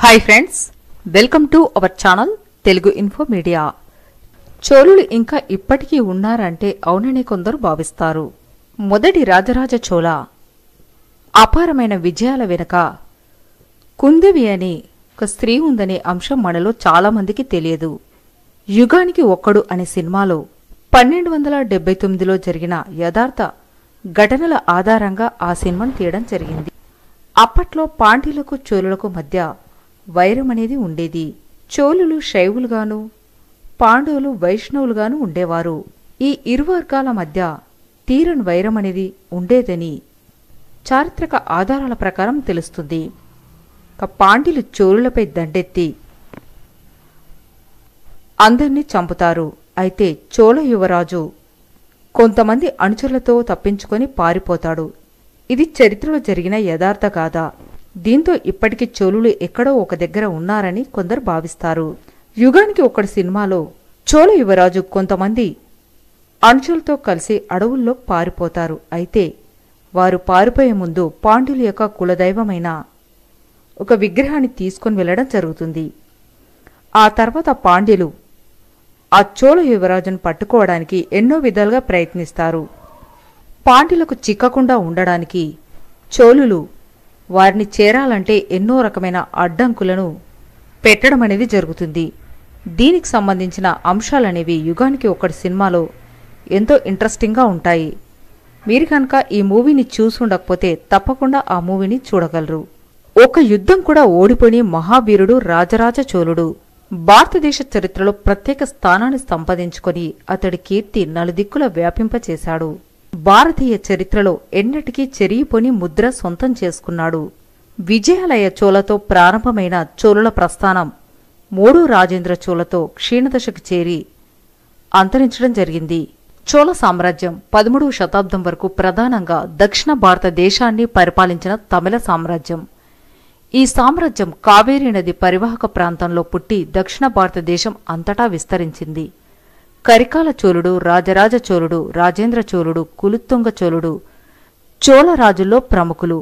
Hi friends, welcome to our channel Telugu info media. చోళులు ఇంకా ఇప్పటికీ ఉన్నారంటే అవునని కొందరు భావిస్తారు. మొదటి రాజరాజ చోళ అపారమైన విజయాల వెనుక కుందవి అని ఒక స్త్రీ ఉందనే అంశం మనలో చాలామందికి తెలియదు. యుగానికి ఒక్కడు అనే సినిమాలో 1279లో జరిగిన యథార్థ ఘటనల ఆధారంగా ఆ సినిమాను తీయడం జరిగింది. అప్పట్లో పాండ్యులకు చోళులకు మధ్య వైరం అనేది ఉండేది. చోళులు శైవులుగాను, పాండవులు వైష్ణవులుగాను ఉండేవారు. ఈ ఇరు వర్గాల మధ్య తీరని వైరం అనేది ఉండేదని చారిత్రక ఆధారాల ప్రకారం తెలుస్తుంది. పాండ్యులు చోళులపై దండెత్తి అందర్నీ చంపుతారు. అయితే చోళ యువరాజు కొంతమంది అనుచరులతో తప్పించుకొని పారిపోతాడు. ఇది చరిత్రలో జరిగిన యథార్థ గాథ. దీంతో ఇప్పటికీ చోళులు ఎక్కడో ఒక దగ్గర ఉన్నారని కొందరు భావిస్తారు. యుగానికి ఒకటి సినిమాలో చోళ యువరాజు కొంతమంది అనుచరులతో కలిసి అడవుల్లో పారిపోతారు. అయితే వారు పారిపోయే ముందు పాండ్యుల యొక్క కులదైవమైన ఒక విగ్రహాన్ని తీసుకుని వెళ్లడం జరుగుతుంది. ఆ తర్వాత పాండ్యులు ఆ చోళ యువరాజును పట్టుకోవడానికి ఎన్నో విధాలుగా ప్రయత్నిస్తారు. పాండ్యులకు చిక్కకుండా ఉండడానికి చోళులు వారిని చేరాలంటే ఎన్నో రకమైన అడ్డంకులను పెట్టడం అనేది జరుగుతుంది. దీనికి సంబంధించిన అంశాలనేవి యుగానికి ఒకటి సినిమాలో ఎంతో ఇంట్రెస్టింగ్గా ఉంటాయి. మీరు కనుక ఈ మూవీని చూసుండకపోతే తప్పకుండా ఆ మూవీని చూడగలరు. ఒక యుద్ధం కూడా ఓడిపోని మహావీరుడు రాజరాజ చోళుడు భారతదేశ చరిత్రలో ప్రత్యేక స్థానాన్ని సంపాదించుకొని అతడి కీర్తి నలుదిక్కుల వ్యాపింపచేశాడు. భారతీయ చరిత్రలో ఎన్నటికీ చెరిగిపోని ముద్ర సొంతం చేసుకున్నాడు. విజయాలయ చోళతో ప్రారంభమైన చోళుల ప్రస్థానం మూడో రాజేంద్ర చోళతో క్షీణదశకు చేరి అంతరించడం జరిగింది. చోళ సామ్రాజ్యం 13వ శతాబ్దం వరకు ప్రధానంగా దక్షిణ భారతదేశాన్ని పరిపాలించిన తమిళ సామ్రాజ్యం. ఈ సామ్రాజ్యం కావేరీ నది పరివాహక ప్రాంతంలో పుట్టి దక్షిణ భారతదేశం అంతటా విస్తరించింది. కరికాల చోళుడు, రాజరాజ చోళుడు, రాజేంద్ర చోళుడు, కులుత్తుంగ చోళుడు చోళ రాజుల్లో ప్రముఖులు.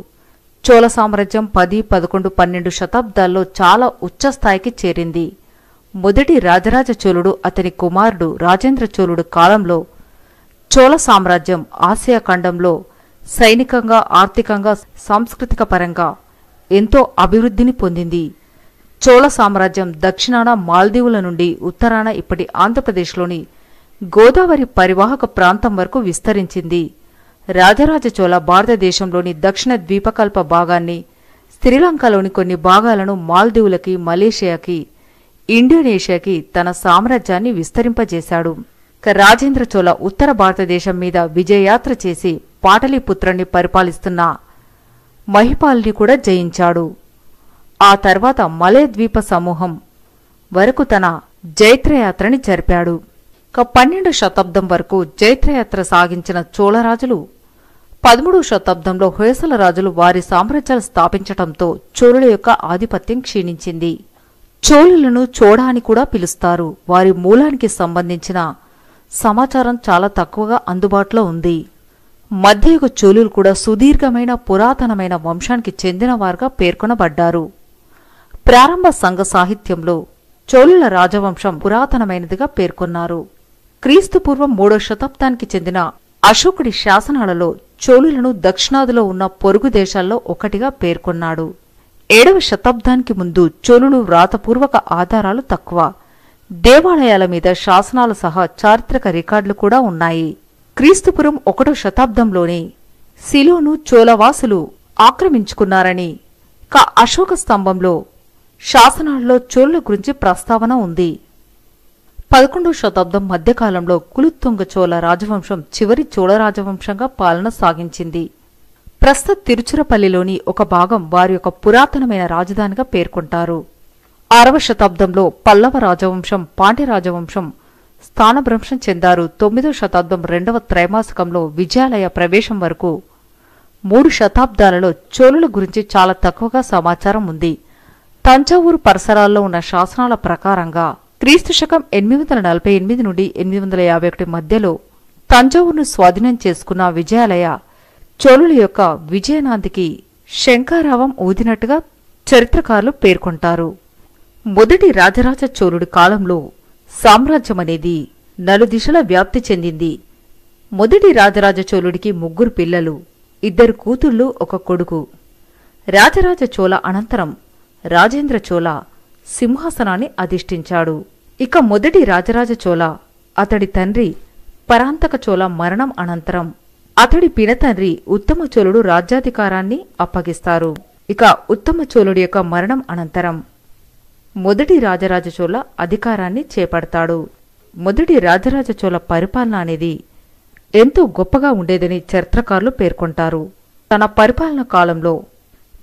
చోళ సామ్రాజ్యం 10, 11, 12 శతాబ్దాల్లో చాలా ఉచ్చస్థాయికి చేరింది. మొదటి రాజరాజ చోళుడు అతని కుమారుడు రాజేంద్ర చోళుడు కాలంలో చోళ సామ్రాజ్యం ఆసియా ఖండంలో సైనికంగా, ఆర్థికంగా, సాంస్కృతిక పరంగా ఎంతో అభివృద్ధిని పొందింది. చోళ సామ్రాజ్యం దక్షిణాన మాల్దీవుల నుండి ఉత్తరాన ఇప్పటి ఆంధ్రప్రదేశ్లోని గోదావరి పరివాహక ప్రాంతం వరకు విస్తరించింది. రాజరాజ చోళ భారతదేశంలోని దక్షిణ ద్వీపకల్ప భాగాన్ని, శ్రీలంకలోని కొన్ని భాగాలను మాల్దీవులకి, మలేషియాకి, ఇండోనేషియాకి తన సామ్రాజ్యాన్ని విస్తరింపజేశాడు. రాజేంద్ర చోళ ఉత్తర భారతదేశం మీద విజయయాత్ర చేసి పాటలీపుత్రాన్ని పరిపాలిస్తున్న మహిపాల్ని కూడా జయించాడు. ఆ తర్వాత మలయ ద్వీప సమూహం వరకు తన జైత్రయాత్రని జరిపాడు. 12వ శతాబ్దం వరకు జైత్రయాత్ర సాగించిన చోళరాజులు 13వ శతాబ్దంలో హొయసల రాజులు వారి సామ్రాజ్యాలు స్థాపించటంతో చోళుల యొక్క ఆధిపత్యం క్షీణించింది. చోళులను చోళ అని కూడా పిలుస్తారు. వారి మూలానికి సంబంధించిన సమాచారం చాలా తక్కువగా అందుబాటులో ఉంది. మధ్యయుగ చోళులు కూడా సుదీర్ఘమైన పురాతనమైన వంశానికి చెందినవారుగా పేర్కొనబడ్డారు. ప్రారంభ సంఘ సాహిత్యంలో చోళుల రాజవంశం పురాతనమైనదిగా పేర్కొన్నారు. క్రీస్తుపూర్వం 3వ శతాబ్దానికి చెందిన అశోకుడి శాసనాలలో చోళులను దక్షిణాదిలో ఉన్న పొరుగు దేశాల్లో ఒకటిగా పేర్కొన్నాడు. 7వ శతాబ్దానికి ముందు చోళులు వ్రాతపూర్వక ఆధారాలు తక్కువ. దేవాలయాల మీద శాసనాలు సహా చారిత్రక రికార్డులు కూడా ఉన్నాయి. క్రీస్తుపురం 1వ శతాబ్దంలోనే సిలోను చోళవాసులు ఆక్రమించుకున్నారని అశోక స్తంభంలో శాసనాల్లో చోళుల గురించి ప్రస్తావన ఉంది. 11వ శతాబ్దం మధ్యకాలంలో కులుత్తుంగ చోళ రాజవంశం చివరి చోళ రాజవంశంగా పాలన సాగించింది. ప్రస్తుత తిరుచిరపల్లిలోని ఒక భాగం వారి యొక్క పురాతనమైన రాజధానిగా పేర్కొంటారు. 6వ శతాబ్దంలో పల్లవ రాజవంశం, పాండ్య రాజవంశం స్థానభ్రంశం చెందారు. 9వ శతాబ్దం 2వ త్రైమాసికంలో విజయాలయ ప్రవేశం వరకు 3 శతాబ్దాలలో చోళుల గురించి చాలా తక్కువగా సమాచారం ఉంది. తంజావూరు పరిసరాల్లో ఉన్న శాసనాల ప్రకారంగా క్రీస్తు శకం 848 నుండి 851 మధ్యలో తంజావూరును స్వాధీనం చేసుకున్న విజయాలయ చోళుల యొక్క విజయనాందికి శంఖారావం ఊదినట్టుగా చరిత్రకారులు పేర్కొంటారు. మొదటి రాజరాజ చోళుడి కాలంలో సామ్రాజ్యమనేది నలుదిశలా వ్యాప్తి చెందింది. మొదటి రాజరాజ చోళుడికి 3 పిల్లలు, 2 కూతుళ్లు, 1 కొడుకు. రాజరాజ చోళ అనంతరం రాజేంద్ర చోళ సింహాసనాన్ని అధిష్ఠించాడు. ఇక మొదటి రాజరాజ చోళ అతడి తండ్రి పరాంతక చోళ మరణం అనంతరం అతడి పినతండ్రి ఉత్తమ చోళుడు రాజ్యాధికారాన్ని అప్పగిస్తారు. ఇక ఉత్తమ చోళుడి యొక్క మరణం అనంతరం మొదటి రాజరాజ చోళ అధికారాన్ని చేపడతాడు. మొదటి రాజరాజ చోళ పరిపాలన అనేది ఎంతో గొప్పగా ఉండేదని చరిత్రకారులు పేర్కొంటారు. తన పరిపాలన కాలంలో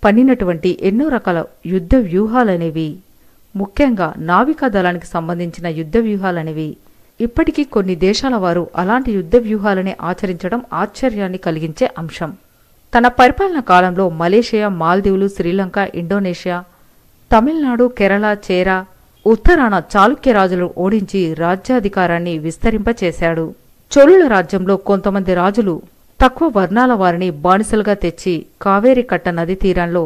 పన్నినటువంటి ఎన్నో రకాల యుద్ధ వ్యూహాలనేవి, ముఖ్యంగా నావికా దళానికి సంబంధించిన యుద్ధ వ్యూహాలనేవి ఇప్పటికీ కొన్ని దేశాల వారు అలాంటి యుద్ధ వ్యూహాలనే ఆచరించడం ఆశ్చర్యాన్ని కలిగించే అంశం. తన పరిపాలన కాలంలో మలేషియా, మాల్దీవులు, శ్రీలంక, ఇండోనేషియా, తమిళనాడు, కేరళ, చేరా, ఉత్తరాన చాళుక్య రాజులను ఓడించి రాజ్యాధికారాన్ని విస్తరింపచేశాడు. చోళుల రాజ్యంలో కొంతమంది రాజులు తక్కువ వర్ణాల వారిని బానిసలుగా తెచ్చి కావేరి కట్ట నది తీరంలో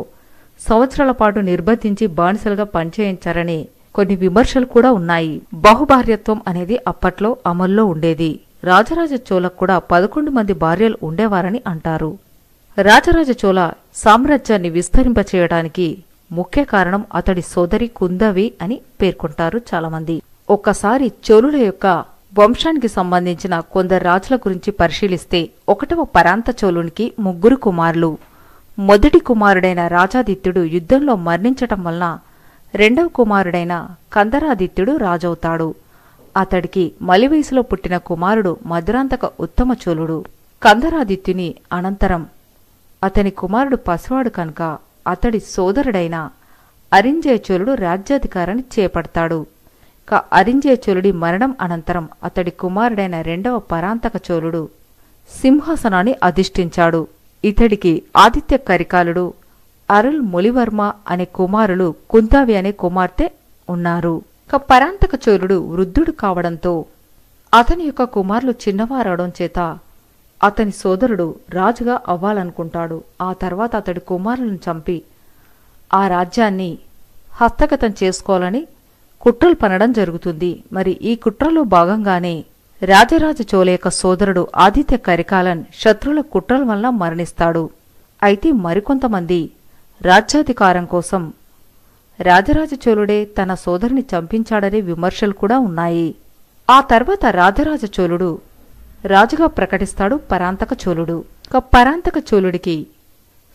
సంవత్సరాల పాటు నిర్బంధించి బానిసలుగా పనిచేయించారని కొన్ని విమర్శలు కూడా ఉన్నాయి. బహుభార్యత్వం అనేది అప్పట్లో అమల్లో ఉండేది. రాజరాజ చోళకు కూడా 11 మంది భార్యలు ఉండేవారని అంటారు. రాజరాజ చోళ సామ్రాజ్యాన్ని విస్తరింపచేయడానికి ముఖ్య కారణం అతడి సోదరి కుందవి అని పేర్కొంటారు చాలామంది. ఒక్కసారి చోళుల యొక్క వంశానికి సంబంధించిన కొందరు రాజుల గురించి పరిశీలిస్తే 1వ పరాంత చోళునికి 3 కుమారులు. మొదటి కుమారుడైన రాజాదిత్యుడు యుద్ధంలో మరణించటం వలన 2వ కుమారుడైన కందరాదిత్యుడు రాజవుతాడు. అతడికి మలి వయసులో పుట్టిన కుమారుడు మధురాంతక ఉత్తమ చోళుడు. కందరాదిత్యుని అనంతరం అతని కుమారుడు పసివాడు కనుక అతడి సోదరుడైన అరింజయ చోళుడు రాజ్యాధికారాన్ని చేపడతాడు. అరింజయ చోళుడి మరణం అనంతరం అతడి కుమారుడైన 2వ పరాంతక చోళుడు సింహాసనాన్ని అధిష్ఠించాడు. ఇతడికి ఆదిత్య కరికాలుడు, అరుల్ మొలివర్మ అనే కుమారులు, కుందావి అనే కుమార్తె ఉన్నారు. పరాంతక చోళుడు వృద్ధుడు కావడంతో అతని యొక్క కుమారులు చిన్నవారవడం చేత అతని సోదరుడు రాజుగా అవ్వాలనుకుంటాడు. ఆ తర్వాత అతడి కుమారులను చంపి ఆ రాజ్యాన్ని హస్తగతం చేసుకోవాలని కుట్రలు పనడం జరుగుతుంది. మరి ఈ కుట్రలో భాగంగానే రాజరాజ చోళ యొక్క సోదరుడు ఆదిత్య కరికాలన్ శత్రువుల కుట్రల వల్ల మరణిస్తాడు. అయితే మరికొంతమంది రాజ్యాధికారం కోసం రాజరాజ చోళుడే తన సోదరిని చంపించాడనే విమర్శలు కూడా ఉన్నాయి. ఆ తర్వాత రాజరాజ చోళుడు రాజుగా ప్రకటిస్తాడు పరాంతక చోళుడు. పరాంతక చోళుడికి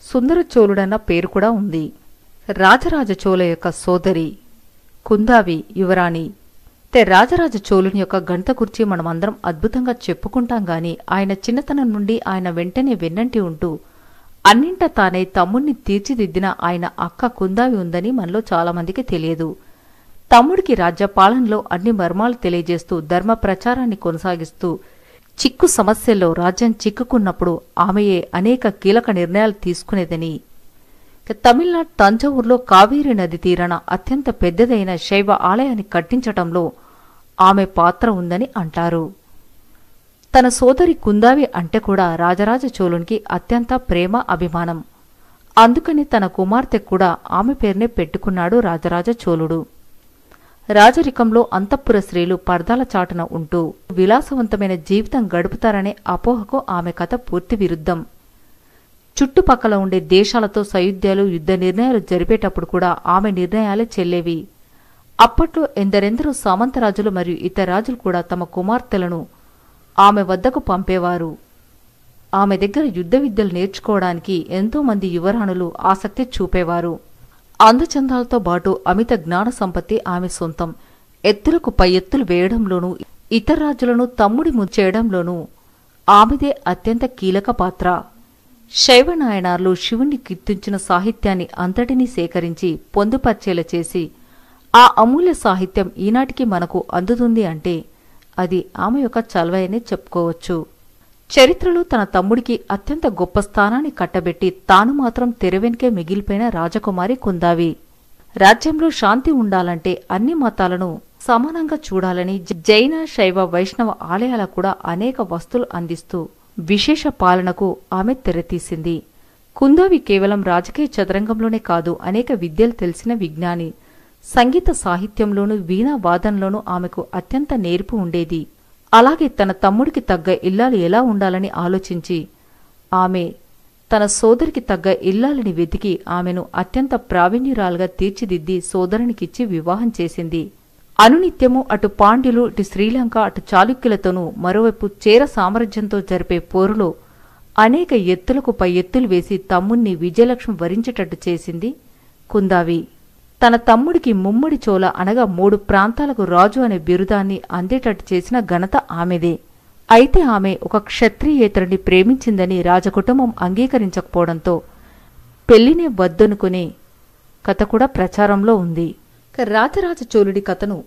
సుందర చోళుడన్న పేరు కూడా ఉంది. రాజరాజ చోళ యొక్క సోదరి కుందావి యువరాణి. రాజరాజ చోళుని యొక్క గంట గురించి మనమందరం అద్భుతంగా చెప్పుకుంటాం గాని ఆయన చిన్నతనం నుండి ఆయన వెంటనే వెన్నంటి ఉంటూ అన్నింట తానే తమ్ముణ్ణి తీర్చిదిద్దిన ఆయన అక్క కుందావి ఉందని మనలో చాలామందికి తెలియదు. తమ్ముడికి రాజ్యపాలనలో అన్ని మర్మాలు తెలియజేస్తూ ధర్మ ప్రచారాన్ని కొనసాగిస్తూ చిక్కు సమస్యల్లో రాజ్యం చిక్కుకున్నప్పుడు ఆమెయే అనేక కీలక నిర్ణయాలు తీసుకునేదని, తమిళనాడు తంజావూరులో కావేరీ నది తీరాన అత్యంత పెద్దదైన శైవ ఆలయాన్ని కట్టించటంలో ఆమె పాత్ర ఉందని అంటారు. తన సోదరి కుందావి అంటే కూడా రాజరాజ చోళునికి అత్యంత ప్రేమ, అభిమానం. అందుకని తన కుమార్తె కూడా ఆమె పేరునే పెట్టుకున్నాడు రాజరాజ చోళుడు. రాజరికంలో అంతఃపుర స్త్రీలు పర్దాల చాటున ఉంటూ విలాసవంతమైన జీవితం గడుపుతారనే అపోహకు ఆమె కథ పూర్తి విరుద్ధం. చుట్టుపక్కల ఉండే దేశాలతో సయుద్ధాలు, యుద్ధ నిర్ణయాలు జరిపేటప్పుడు కూడా ఆమె నిర్ణయాలే చెల్లేవి. అప్పట్లో ఎందరెందరో సామంతరాజులు మరియు ఇతర రాజులు కూడా తమ కుమార్తెలను ఆమె వద్దకు పంపేవారు. ఆమె దగ్గర యుద్ధ విద్యలు నేర్చుకోవడానికి ఎంతోమంది యువరాణులు ఆసక్తి చూపేవారు. అందచందాలతో పాటు అమిత జ్ఞాన సంపత్తి ఆమె సొంతం. ఎత్తులకు పై ఎత్తులు వేయడంలోనూ ఇతర రాజులను తమ్ముడి చేయడంలోనూ ఆమెదే అత్యంత కీలక పాత్ర. శైవ నాయనార్లు శివుణ్ణి కీర్తించిన సాహిత్యాన్ని అంతటినీ సేకరించి పొందుపర్చేలా చేసి ఆ అమూల్య సాహిత్యం ఈనాటికి మనకు అందుతుంది అంటే అది ఆమె యొక్క చలవయనే చెప్పుకోవచ్చు. చరిత్రలో తన తమ్ముడికి అత్యంత గొప్ప స్థానాన్ని కట్టబెట్టి తాను మాత్రం తెరవెనుకే మిగిలిపోయిన రాజకుమారి కుందావి. రాజ్యంలో శాంతి ఉండాలంటే అన్ని మతాలను సమానంగా చూడాలని జైన, శైవ, వైష్ణవ ఆలయాలకు కూడా అనేక వస్తువులు అందిస్తూ విశేష పాలనకు ఆమె తెరతీసింది. కుందావి కేవలం రాజకీయ చదరంగంలోనే కాదు, అనేక విద్యలు తెలిసిన విజ్ఞాని. సంగీత సాహిత్యంలోనూ వీణా వాదనలోనూ ఆమెకు అత్యంత నేర్పు ఉండేది. అలాగే తన తమ్ముడికి తగ్గ ఇల్లాలు ఎలా ఉండాలని ఆలోచించి ఆమె తన సోదరికి తగ్గ ఇల్లాలని వెతికి ఆమెను అత్యంత ప్రావీణ్యురాలుగా తీర్చిదిద్ది సోదరునికిచ్చి వివాహం చేసింది. అనునిత్యము అటు పాండ్యులు, ఇటు శ్రీలంక, అటు చాళుక్యులతోనూ, మరోవైపు చేర సామ్రాజ్యంతో జరిపే పోరులో అనేక ఎత్తులకు పై ఎత్తులు వేసి తమ్ముణ్ణి విజయలక్ష్మి వరించేటట్టు చేసింది కుందావి. తన తమ్ముడికి ముమ్మడి చోళ అనగా 3 ప్రాంతాలకు రాజు అనే బిరుదాన్ని అందేటట్టు చేసిన ఘనత ఆమెదే. అయితే ఆమె ఒక క్షత్రియేతరుని ప్రేమించిందని రాజకుటుంబం అంగీకరించకపోవడంతో పెళ్లినే వద్దనుకునే కథ కూడా ప్రచారంలో ఉంది. రాజరాజ చోళుడి కథను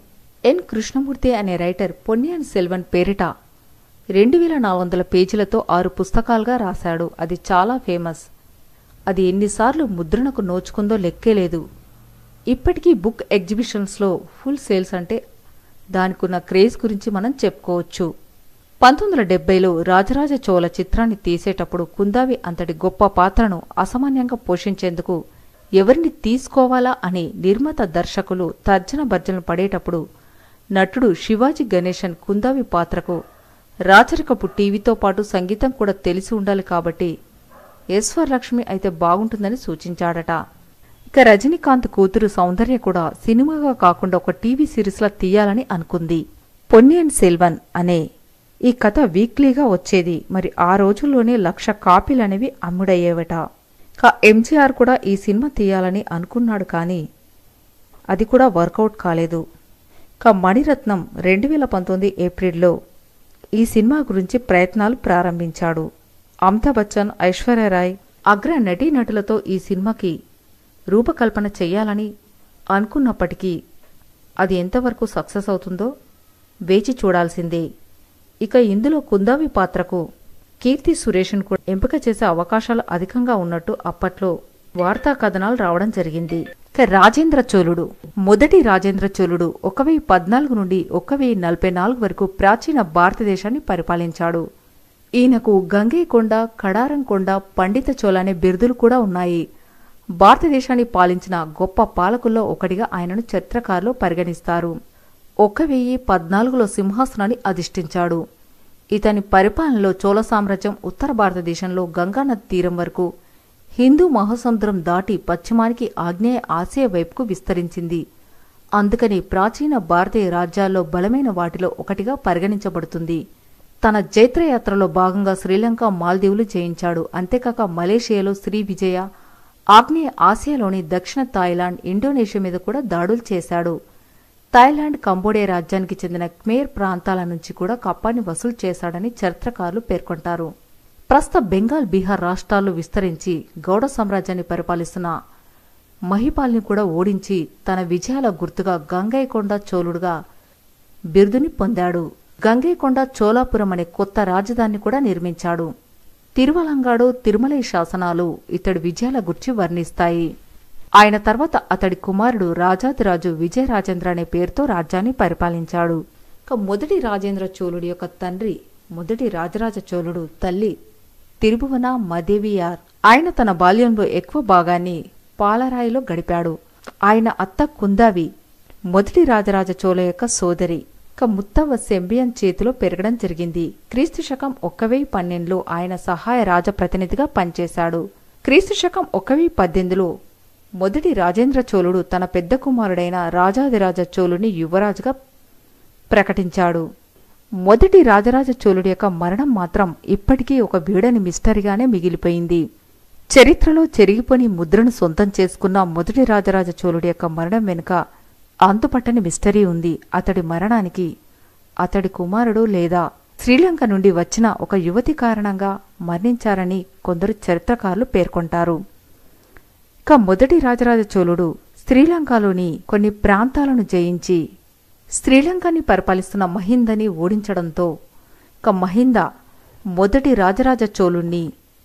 ఎన్ కృష్ణమూర్తి అనే రైటర్ పొన్నియిన్ సెల్వన్ పేరిట 2400 పేజీలతో 6 పుస్తకాలుగా రాశాడు. అది చాలా ఫేమస్. అది ఎన్నిసార్లు ముద్రణకు నోచుకుందో లెక్కేలేదు. ఇప్పటికీ బుక్ ఎగ్జిబిషన్స్లో ఫుల్ సేల్స్ అంటే దానికున్న క్రేజ్ గురించి మనం చెప్పుకోవచ్చు. 1970లో రాజరాజ చోళ చిత్రాన్ని తీసేటప్పుడు కుందావి అంతటి గొప్ప పాత్రను అసామాన్యంగా పోషించేందుకు ఎవరిని తీసుకోవాలా అని నిర్మాత దర్శకులు తర్జన భర్జనలు పడేటప్పుడు నటుడు శివాజీ గణేశన్ కుందావి పాత్రకు రాచరికపు టీవీతో పాటు సంగీతం కూడా తెలిసి ఉండాలి కాబట్టి ఈశ్వర్లక్ష్మి అయితే బాగుంటుందని సూచించాడట. ఇక రజనీకాంత్ కూతురు సౌందర్య కూడా సినిమాగా కాకుండా ఒక టీవీ సిరీస్లా తీయాలని అనుకుంది. పొన్నియిన్ సెల్వన్ అనే ఈ కథ వీక్లీగా వచ్చేది. మరి ఆ రోజుల్లోనే 1,00,000 కాపీలనేవి అమ్ముడయ్యేవట. ఎంజీఆర్ కూడా ఈ సినిమా తీయాలని అనుకున్నాడు, కానీ అది కూడా వర్కౌట్ కాలేదు. మణిరత్నం 2019 ఏప్రిల్లో ఈ సినిమా గురించి ప్రయత్నాలు ప్రారంభించాడు. అమితాబ్ బచ్చన్, ఐశ్వర్యరాయ్ అగ్ర నటీనటులతో ఈ సినిమాకి రూపకల్పన చెయ్యాలని అనుకున్నప్పటికీ అది ఎంతవరకు సక్సెస్ అవుతుందో వేచి చూడాల్సిందే. ఇక ఇందులో కుందావి పాత్రకు కీర్తి సురేష్ను కూడా ఎంపిక చేసే అవకాశాలు అధికంగా ఉన్నట్టు అప్పట్లో వార్తా కథనాలు రావడం జరిగింది. రాజేంద్ర చోళుడు, మొదటి రాజేంద్ర చోళుడు 1014 నుండి 1044 వరకు ప్రాచీన భారతదేశాన్ని పరిపాలించాడు. ఈయనకు గంగైకొండ, కడారంకొండ, పండిత చోళ అనే బిరుదులు కూడా ఉన్నాయి. భారతదేశాన్ని పాలించిన గొప్ప పాలకుల్లో ఒకటిగా ఆయనను చరిత్రకారులు పరిగణిస్తారు. 1014లో సింహాసనాన్ని అధిష్ఠించాడు. ఇతని పరిపాలనలో చోళ సామ్రాజ్యం ఉత్తర భారతదేశంలో గంగానది తీరం వరకు, హిందూ మహాసముద్రం దాటి పశ్చిమానికి ఆగ్నేయ ఆసియా వైపుకు విస్తరించింది. అందుకని ప్రాచీన భారతీయ రాజ్యాల్లో బలమైన వాటిలో ఒకటిగా పరిగణించబడుతుంది. తన జైత్రయాత్రలో భాగంగా శ్రీలంక, మాల్దీవులు జయించాడు. అంతేకాక మలేషియాలో శ్రీ విజయ, ఆగ్నేయ ఆసియాలోని దక్షిణ థాయిలాండ్, ఇండోనేషియా మీద కూడా దాడులు చేశాడు. థాయిలాండ్, కంబోడియా రాజ్యానికి చెందిన ఖమేర్ ప్రాంతాల నుంచి కూడా కప్పాన్ని వసూలు చేశాడని చరిత్రకారులు పేర్కొంటారు. ప్రస్తుత బెంగాల్, బీహార్ రాష్ట్రాల్లో విస్తరించి గౌడ సామ్రాజ్యాన్ని పరిపాలిస్తున్న మహిపాల్ని కూడా ఓడించి తన విజయాల గుర్తుగా గంగైకొండ చోళుడుగా బిరుదుని పొందాడు. గంగైకొండ చోళాపురం అనే కొత్త రాజధానిని కూడా నిర్మించాడు. తిరువలంగాడు, తిరుమలై శాసనాలు ఇతడి విజయాల గురించి వర్ణిస్తాయి. ఆయన తర్వాత అతడి కుమారుడు రాజాదిరాజు విజయరాజేంద్ర అనే పేరుతో రాజ్యాన్ని పరిపాలించాడు. మొదటి రాజేంద్ర చోళుడి యొక్క తండ్రి మొదటి రాజరాజ చోళుడు, తల్లి తిరుభువన మదేవియార్. ఆయన తన బాల్యంలో ఎక్కువ భాగాన్ని పాలరాయిలో గడిపాడు. ఆయన అత్త కుందావి మొదటి రాజరాజ చోళ యొక్క సోదరి. ముత్తవ్వ సెంబియన్ చేతిలో పెరగడం జరిగింది. క్రీస్తు శకం 1012లో ఆయన సహాయ రాజప్రతినిధిగా పనిచేశాడు. క్రీస్తు శకం 1018లో మొదటి రాజేంద్ర చోళుడు తన పెద్ద కుమారుడైన రాజాదిరాజ చోళుని యువరాజుగా ప్రకటించాడు. మొదటి రాజరాజ చోళుడి యొక్క మరణం మాత్రం ఇప్పటికీ ఒక వీడని మిస్టరీగానే మిగిలిపోయింది. చరిత్రలో చెరిగిపోని ముద్రను సొంతం చేసుకున్న మొదటి రాజరాజ చోళుడి యొక్క మరణం వెనుక అంతుపట్టని మిస్టరీ ఉంది. అతడి మరణానికి అతడి కుమారుడు లేదా శ్రీలంక నుండి వచ్చిన ఒక యువతి కారణంగా మరణించారని కొందరు చరిత్రకారులు పేర్కొంటారు. మొదటి రాజరాజ చోళుడు శ్రీలంకలోని కొన్ని ప్రాంతాలను జయించి శ్రీలంకని పరిపాలిస్తున్న మహిందని ఓడించడంతో మహింద మొదటి రాజరాజ చోళుణ్ణి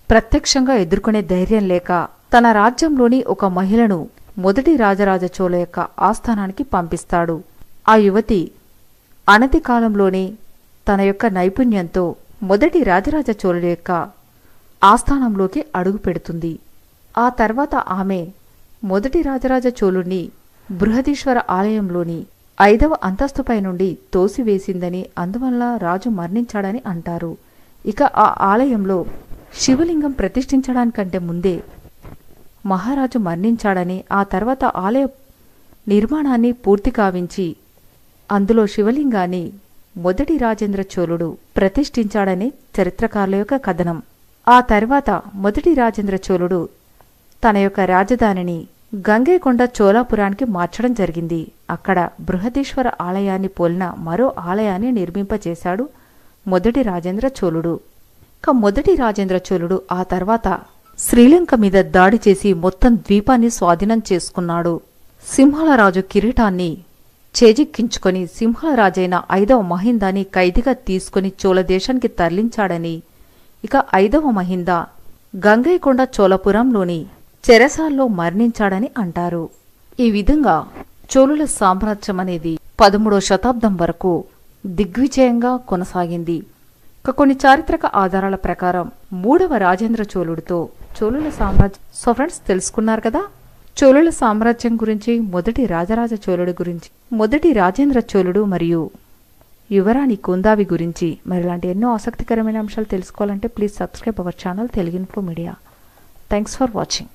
ప్రత్యక్షంగా ఎదుర్కొనే ధైర్యం లేక తన రాజ్యంలోని ఒక మహిళను మొదటి రాజరాజ చోళ యొక్క ఆస్థానానికి పంపిస్తాడు. ఆ యువతి అనతి కాలంలోనే తన యొక్క నైపుణ్యంతో మొదటి రాజరాజ చోళుడి యొక్క ఆస్థానంలోకి అడుగు పెడుతుంది. ఆ తర్వాత ఆమె మొదటి రాజరాజ చోళుణ్ణి బృహదీశ్వర ఆలయంలోని 5వ అంతస్తుపై నుండి తోసివేసిందని, అందువల్ల రాజు మరణించాడని అంటారు. ఇక ఆ ఆలయంలో శివలింగం ప్రతిష్ఠించడానికంటే ముందే మహారాజు మరణించాడని, ఆ తర్వాత ఆలయ నిర్మాణాన్ని పూర్తి కావించి అందులో శివలింగాన్ని మొదటి రాజేంద్ర చోళుడు ప్రతిష్ఠించాడని చరిత్రకారుల యొక్క కథనం. ఆ తర్వాత మొదటి రాజేంద్ర చోళుడు తన యొక్క రాజధానిని గంగైకొండ చోళాపురానికి మార్చడం జరిగింది. అక్కడ బృహదీశ్వర ఆలయాన్ని పోలిన మరో ఆలయాన్ని నిర్మింపచేశాడు మొదటి రాజేంద్ర చోళుడు. మొదటి రాజేంద్ర చోళుడు ఆ తర్వాత శ్రీలంక మీద దాడి చేసి మొత్తం ద్వీపాన్ని స్వాధీనం చేసుకున్నాడు. సింహళ రాజు కిరీటాన్ని చేజిక్కించుకొని సింహళ రాజైన 5వ మహిందాని ఖైదీగా తీసుకుని చోళ దేశానికి తరలించాడని, ఇక 5వ మహిందా గంగైకొండ చోళపురంలోని చెరసాల్లో మరణించాడని అంటారు. ఈ విధంగా చోళుల సామ్రాజ్యం అనేది 13వ శతాబ్దం వరకు దిగ్విజయంగా కొనసాగింది. కొన్ని చారిత్రక ఆధారాల ప్రకారం 3వ రాజేంద్ర చోళుడితో చోళుల సామ్రాజ్యం. సో ఫ్రెండ్స్, తెలుసుకున్నారు కదా చోళుల సామ్రాజ్యం గురించి, మొదటి రాజరాజ చోళుడి గురించి, మొదటి రాజేంద్ర చోళుడు మరియు యువరాణి కుందావి గురించి. మరి ఇలాంటి ఎన్నో ఆసక్తికరమైన అంశాలు తెలుసుకోవాలంటే please subscribe our channel Telugu info media. Thanks for watching.